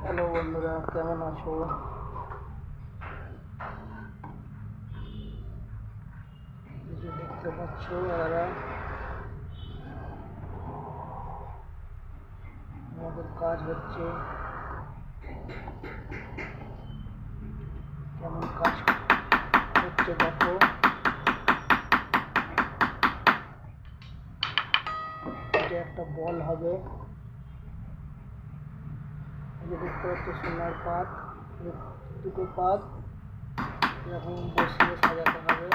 Hello বন্ধুরা, কেমন আছো? এই যে দেখতে পাচ্ছ এরা আমাদের কাজ হচ্ছে। কেমন কাজ হচ্ছে দেখো। এটা একটা বল হবে। এই যে দেখতে পাচ্ছ সোনার পাত, দুটো পাত এরকম বসিয়ে সাজাতে হবে।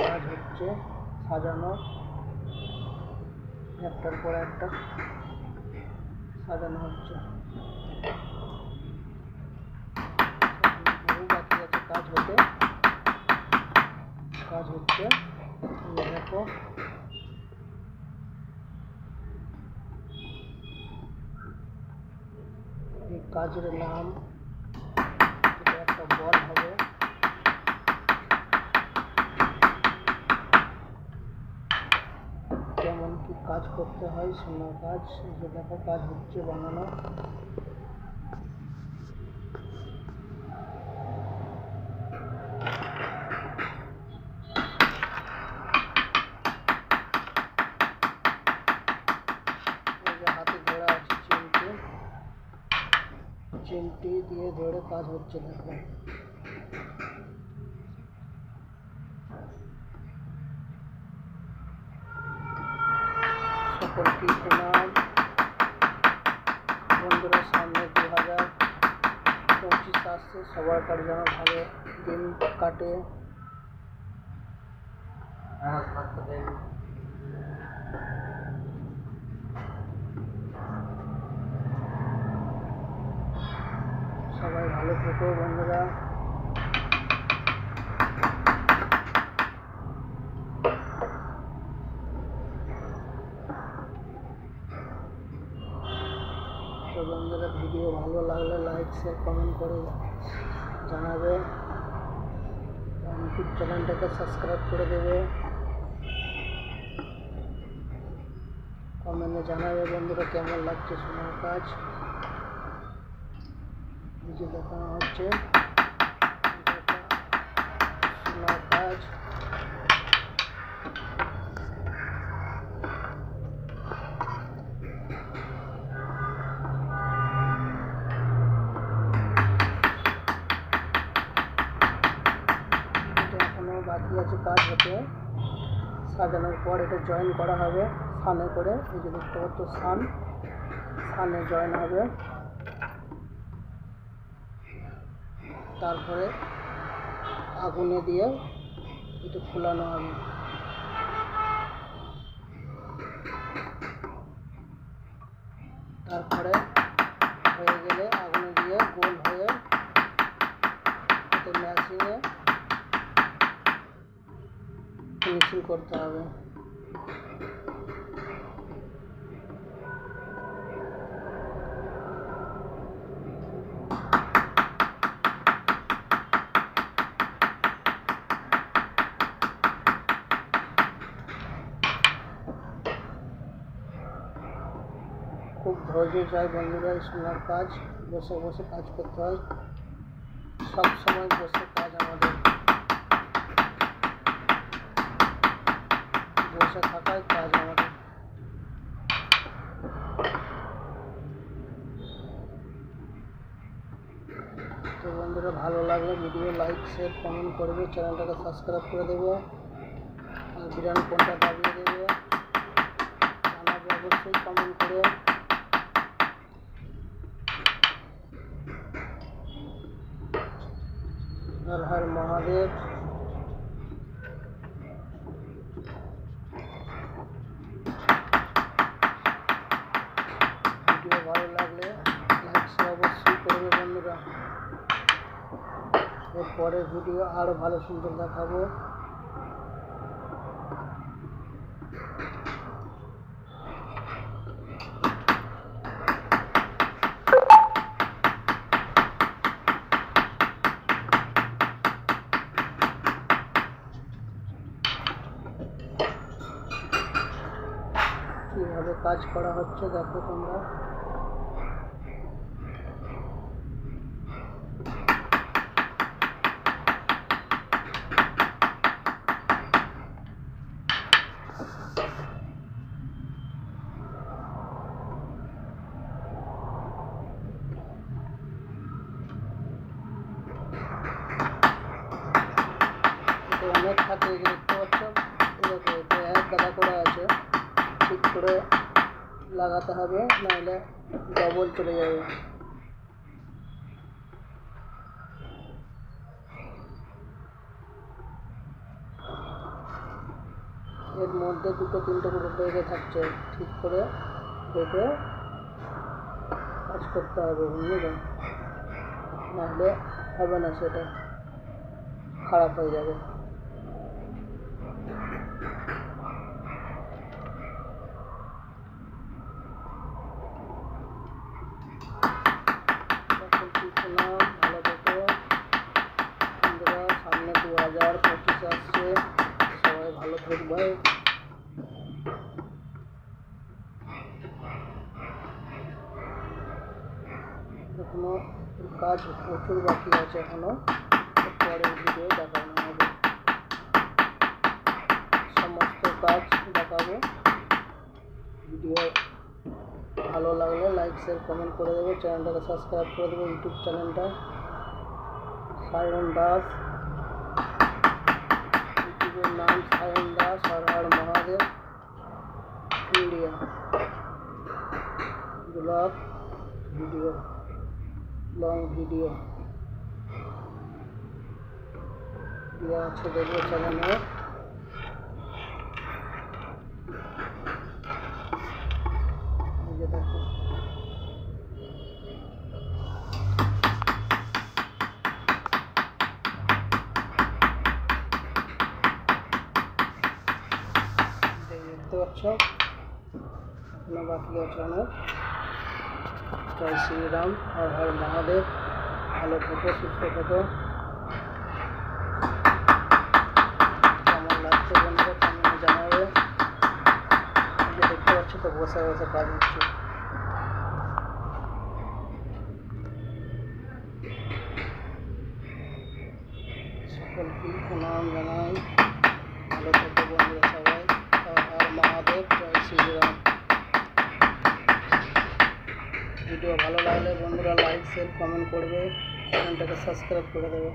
কাজ হচ্ছে সাজানো, একটার পর একটা সাজানো হচ্ছে। বাকি আছে কাজ হতে, কাজ হচ্ছে। দেখো এই কাজের নাম, এটা একটা বল হবে। কেমন কি কাজ করতে হয় সোনার কাজ, এই যে দেখো কাজ হচ্ছে বানানো। এই যে হাতে ধরা আছে চিমটি, চিমটি দিয়ে ধরে কাজ হচ্ছে দেখো। সকলকে প্রণাম বন্ধুরা। সামনে 2025 আসছে, সবার কাছে যেন ভালো দিন কাটে। সবাই ভালো থেকো বন্ধুরা। তো বন্ধুরা, ভিডিও ভালো লাগলে লাইক শেয়ার কমেন্ট করে জানাবে। ইউটিউব চ্যানেলটাকে সাবস্ক্রাইব করে দেবে। কমেন্টে জানাবে বন্ধুরা কেমন লাগছে সোনার কাজ। এই যে দেখানো হচ্ছে সোনার কাজ। এটা এখনো বাকি আছে কাজ হতে। সাজানোর পর এটা জয়েন করা হবে সানে করে। এই যে দেখতে পাচ্ছ সানে জয়েন হবে। তারপরে আগুনে দিয়ে এটা ফুলানো হবে। তারপরে হয়ে গেলে আগুনে দিয়ে গোল হয়ে এতে মেশিনে ফিনিশিং করতে হবে। খুব ধৈর্য চাই বন্ধুরা, এই সোনার কাজ বসে বসে কাজ করতে হয়। সব সময় বসে কাজ আমাদের, বসে থাকাই কাজ আমাদের। তো বন্ধুরা, ভালো লাগলে ভিডিও লাইক শেয়ার কমেন্ট করবে, চ্যানেলটাকে সাবস্ক্রাইব করে দেবে, আর বিরান কোনটা দাবিয়ে দেবে জানাবে অবশ্যই কমেন্ট করে। হর হর মহাদেব। ভিডিও ভালো লাগলে লাইক শেয়ার অবশ্যই করবে বন্ধুরা। এরপরে ভিডিও আরো ভালো সুন্দর দেখাবো। কীভাবে কাজ করা হচ্ছে দেখো তোমরা। অনেক থাকে দেখতে পাচ্ছ, দেখো এটা এক গাদা করে আছে, ঠিক করে লাগাতে হবে, নাহলে ডবল চলে যাবে। এর মধ্যে দুটো তিনটে করে লেগে থাকছে, ঠিক করে দেখে কাজ করতে হবে, বুঝলে, নাহলে হবে না, সেটা খারাপ হয়ে যাবে। ভালো থেকো বন্ধুরা, সামনে 2025 আসছে, সবাই ভালো থাকবে। এখনো কাজ প্রচুর বাকি আছে, এখনো পরের ভিডিও দেখানো হবে, সমস্ত কাজ দেখাবো। ভিডিও ভালো লাগলে লাইক শেয়ার কমেন্ট করে দেবে, চ্যানেলটাকে সাবস্ক্রাইব করে দেবে, ইউটিউব চ্যানেলটা সায়ন দাস, ইউটিউবের নাম Sayan Das Har Har Mahadev India. Vlog video, long video দেওয়া আছে, দেখবে চ্যানেলে। দেখো দেখতে পাচ্ছ, এখনো বাকি আছে অনেক। জয় শ্রীরাম, হর হর মহাদেব, ভালো থেকো, সুস্থ থেকো। কেমন লাগছে বন্ধুরা কমেন্টে জানাবে। দেখতে পাচ্ছ তো বসে বসে কাজ হচ্ছে। সকলকে প্রণাম জানাই, ভালো থেকো বন্ধুরা সবাই, হর হর মহাদেব, জয় শ্রীরাম। ভিডিও ভালো লাগলে বন্ধুরা লাইক শেয়ার কমেন্ট করবে, চ্যানেলটাকে সাবস্ক্রাইব করে দেবে।